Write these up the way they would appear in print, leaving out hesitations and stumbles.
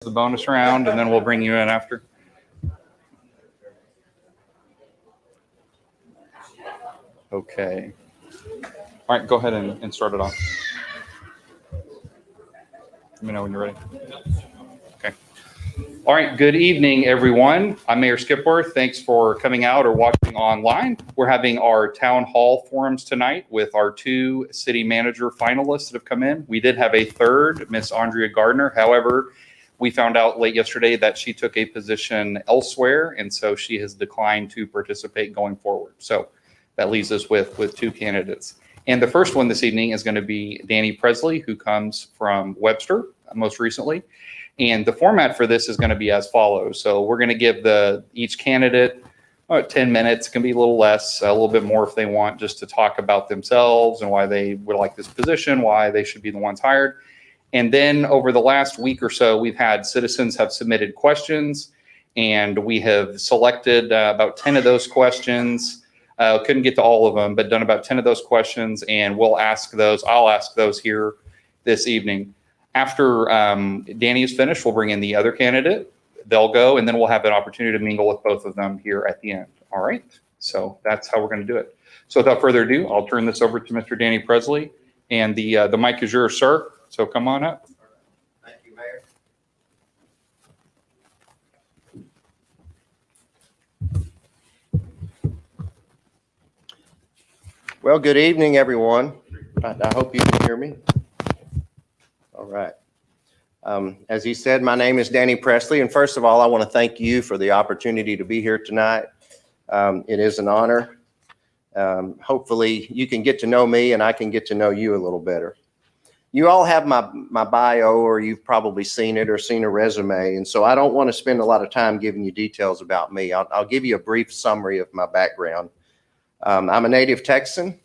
The bonus round, and then we'll bring you in after. Okay. All right, go ahead and start it off. Let me know when you're ready. Okay. All right, good evening, everyone. I'm Mayor Skipworth. Thanks for coming out or watching online. We're having our town hall forums tonight with our two city manager finalists that have come in. We did have a third, Miss Andrea Gardner. However, we found out late yesterday that she took a position elsewhere, and so she has declined to participate going forward. So that leaves us with two candidates. And the first one this evening is going to be Danny Presley, who comes from Webster most recently. And the format for this is going to be as follows. So we're going to give each candidate 10 minutes. It can be a little less, a little bit more if they want, just to talk about themselves and why they would like this position, why they should be the ones hired. And then over the last week or so, we've had citizens have submitted questions, and we have selected about 10 of those questions. Couldn't get to all of them, but done about 10 of those questions, and we'll ask those. I'll ask those here this evening. After Danny is finished, we'll bring in the other candidate. They'll go, and then we'll have an opportunity to mingle with both of them here at the end. All right? So that's how we're going to do it. So without further ado, I'll turn this over to Mr. Danny Presley, and the mic is yours, sir. So come on up. Thank you, Mayor. Well, good evening, everyone. I hope you can hear me. All right. As he said, my name is Danny Presley, and first of all, I want to thank you for the opportunity to be here tonight. It is an honor. Hopefully, you can get to know me, and I can get to know you a little better. You all have my bio, or you've probably seen it or seen a resume. And so I don't want to spend a lot of time giving you details about me. I'll give you a brief summary of my background. I'm a native Texan,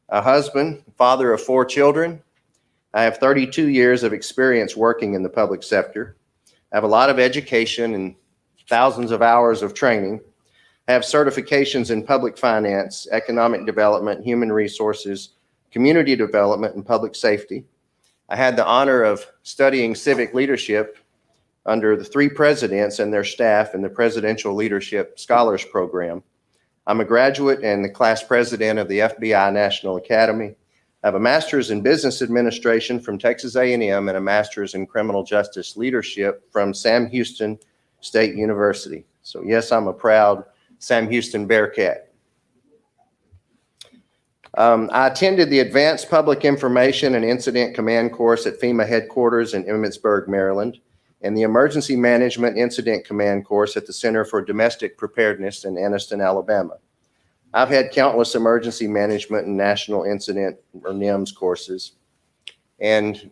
a husband, father of 4 children. I have 32 years of experience working in the public sector. I have a lot of education and thousands of hours of training. I have certifications in public finance, economic development, human resources, community development, and public safety. I had the honor of studying civic leadership under the 3 presidents and their staff in the Presidential Leadership Scholars Program. I'm a graduate and the class president of the FBI National Academy. I have a master's in business administration from Texas A&M and a master's in criminal justice leadership from Sam Houston State University. So yes, I'm a proud Sam Houston Bearcat. I attended the Advanced Public Information and Incident Command course at FEMA headquarters in Emmitsburg, Maryland, and the Emergency Management Incident Command course at the Center for Domestic Preparedness in Anniston, Alabama. I've had countless emergency management and national incident or NIMS courses. And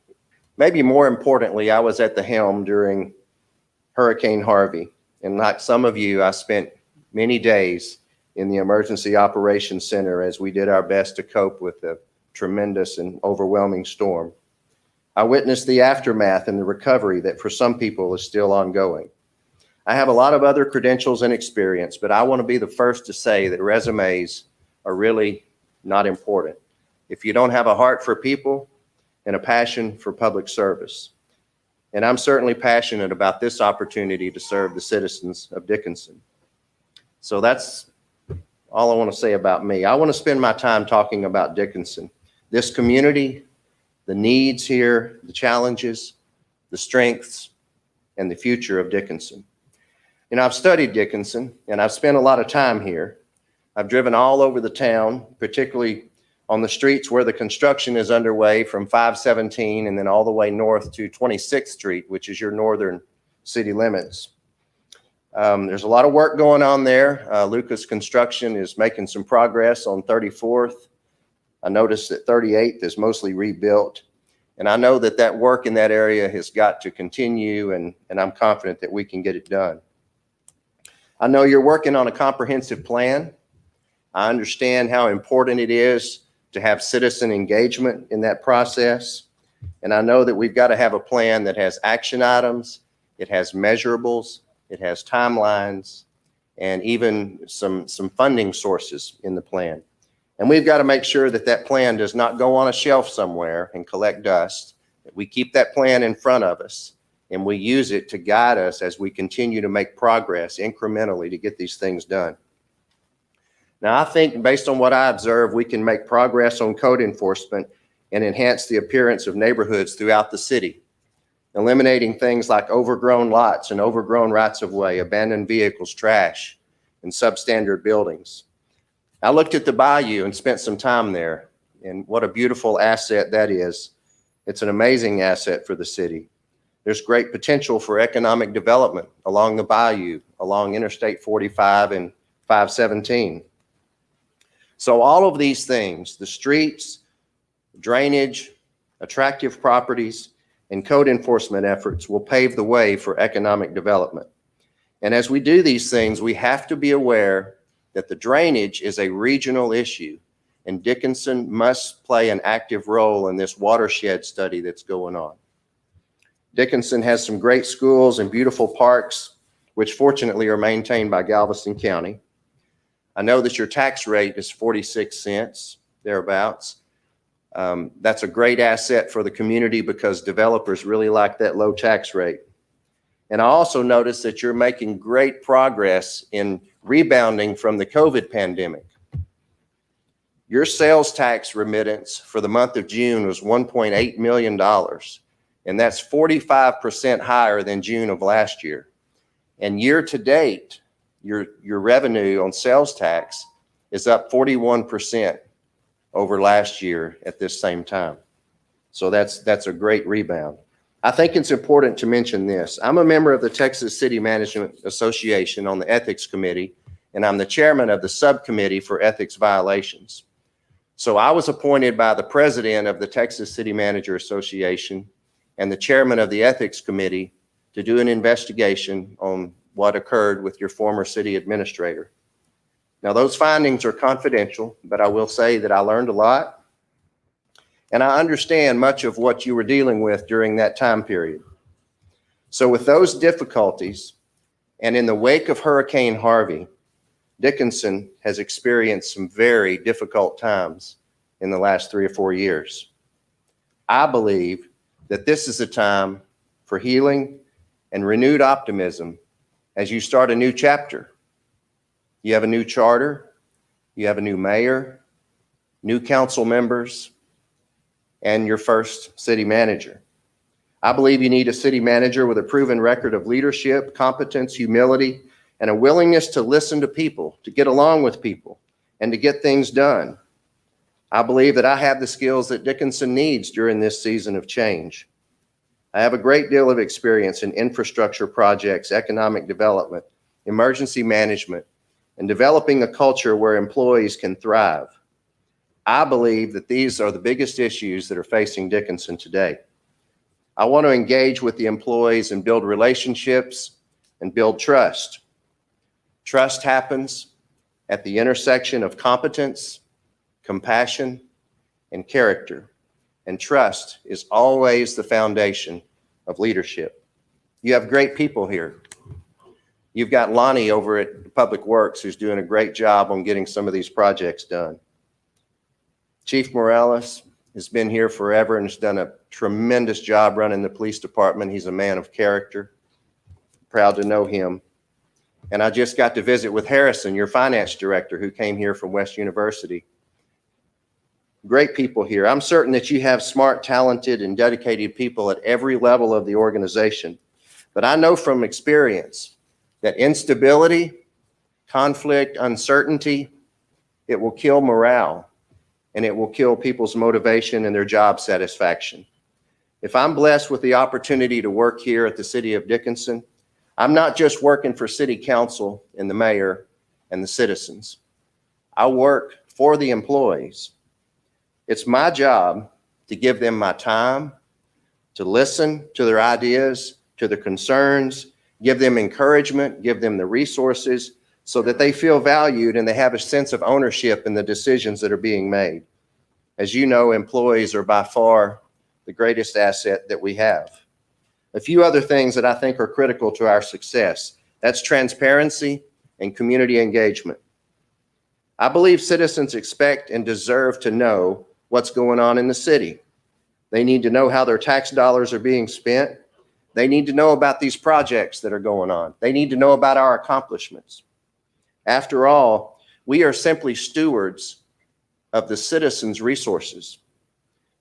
maybe more importantly, I was at the helm during Hurricane Harvey. And like some of you, I spent many days in the Emergency Operations Center as we did our best to cope with the tremendous and overwhelming storm. I witnessed the aftermath and the recovery that for some people is still ongoing. I have a lot of other credentials and experience, but I want to be the first to say that resumes are really not important if you don't have a heart for people and a passion for public service. And I'm certainly passionate about this opportunity to serve the citizens of Dickinson. So that's all I want to say about me. I want to spend my time talking about Dickinson, this community, the needs here, the challenges, the strengths, and the future of Dickinson. You know, I've studied Dickinson, and I've spent a lot of time here. I've driven all over the town, particularly on the streets where the construction is underway from 517 and then all the way north to 26th Street, which is your northern city limits. There's a lot of work going on there. Lucas Construction is making some progress on 34th. I noticed that 38th is mostly rebuilt. And I know that that work in that area has got to continue, and I'm confident that we can get it done. I know you're working on a comprehensive plan. I understand how important it is to have citizen engagement in that process. And I know that we've got to have a plan that has action items, it has measurables, it has timelines, and even some funding sources in the plan. And we've got to make sure that that plan does not go on a shelf somewhere and collect dust, that we keep that plan in front of us and we use it to guide us as we continue to make progress incrementally to get these things done. Now, I think based on what I observe, we can make progress on code enforcement and enhance the appearance of neighborhoods throughout the city, eliminating things like overgrown lots and overgrown rights of way, abandoned vehicles, trash, and substandard buildings. I looked at the bayou and spent some time there, and what a beautiful asset that is. It's an amazing asset for the city. There's great potential for economic development along the bayou, along Interstate 45 and 517. So all of these things, the streets, drainage, attractive properties, and code enforcement efforts will pave the way for economic development. And as we do these things, we have to be aware that the drainage is a regional issue, and Dickinson must play an active role in this watershed study that's going on. Dickinson has some great schools and beautiful parks, which fortunately are maintained by Galveston County. I know that your tax rate is 46 cents, thereabouts. That's a great asset for the community because developers really like that low tax rate. And I also noticed that you're making great progress in rebounding from the COVID pandemic. Your sales tax remittance for the month of June was $1.8 million, and that's 45% higher than June of last year. And year to date, your revenue on sales tax is up 41% over last year at this same time. So that's a great rebound. I think it's important to mention this. I'm a member of the Texas City Management Association on the Ethics Committee, and I'm the chairman of the subcommittee for ethics violations. So I was appointed by the president of the Texas City Manager Association and the chairman of the Ethics Committee to do an investigation on what occurred with your former city administrator. Now, those findings are confidential, but I will say that I learned a lot, and I understand much of what you were dealing with during that time period. So with those difficulties, and in the wake of Hurricane Harvey, Dickinson has experienced some very difficult times in the last 3 or 4 years. I believe that this is a time for healing and renewed optimism as you start a new chapter. You have a new charter, you have a new mayor, new council members, and your first city manager. I believe you need a city manager with a proven record of leadership, competence, humility, and a willingness to listen to people, to get along with people, and to get things done. I believe that I have the skills that Dickinson needs during this season of change. I have a great deal of experience in infrastructure projects, economic development, emergency management, and developing a culture where employees can thrive. I believe that these are the biggest issues that are facing Dickinson today. I want to engage with the employees and build relationships and build trust. Trust happens at the intersection of competence, compassion, and character. And trust is always the foundation of leadership. You have great people here. You've got Lonnie over at Public Works who's doing a great job on getting some of these projects done. Chief Morales has been here forever and has done a tremendous job running the police department. He's a man of character. Proud to know him. And I just got to visit with Harrison, your finance director, who came here from West University. Great people here. I'm certain that you have smart, talented, and dedicated people at every level of the organization. But I know from experience that instability, conflict, uncertainty, it will kill morale, and it will kill people's motivation and their job satisfaction. If I'm blessed with the opportunity to work here at the City of Dickinson, I'm not just working for City Council and the mayor and the citizens. I work for the employees. It's my job to give them my time, to listen to their ideas, to their concerns, give them encouragement, give them the resources so that they feel valued and they have a sense of ownership in the decisions that are being made. As you know, employees are by far the greatest asset that we have. A few other things that I think are critical to our success. That's transparency and community engagement. I believe citizens expect and deserve to know what's going on in the city. They need to know how their tax dollars are being spent. They need to know about these projects that are going on. They need to know about our accomplishments. After all, we are simply stewards of the citizens' resources.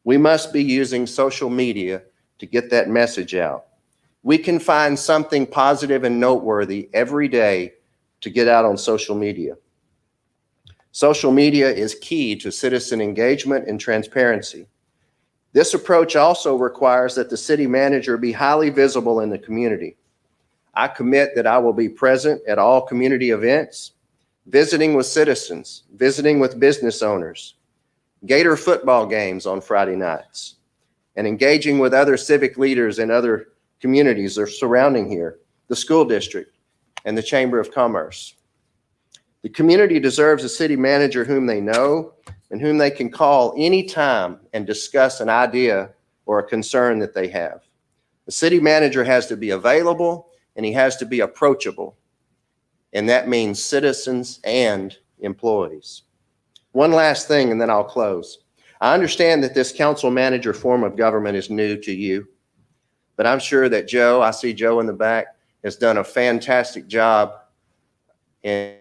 We must be using social media to get that message out. We can find something positive and noteworthy every day to get out on social media. Social media is key to citizen engagement and transparency. This approach also requires that the city manager be highly visible in the community. I commit that I will be present at all community events, visiting with citizens, visiting with business owners, Gator football games on Friday nights, and engaging with other civic leaders in other communities that are surrounding here, the school district, and the Chamber of Commerce. The community deserves a city manager whom they know and whom they can call anytime and discuss an idea or a concern that they have. The city manager has to be available and he has to be approachable. And that means citizens and employees. One last thing and then I'll close. I understand that this council manager form of government is new to you, but I'm sure that Joe, I see Joe in the back, has done a fantastic job in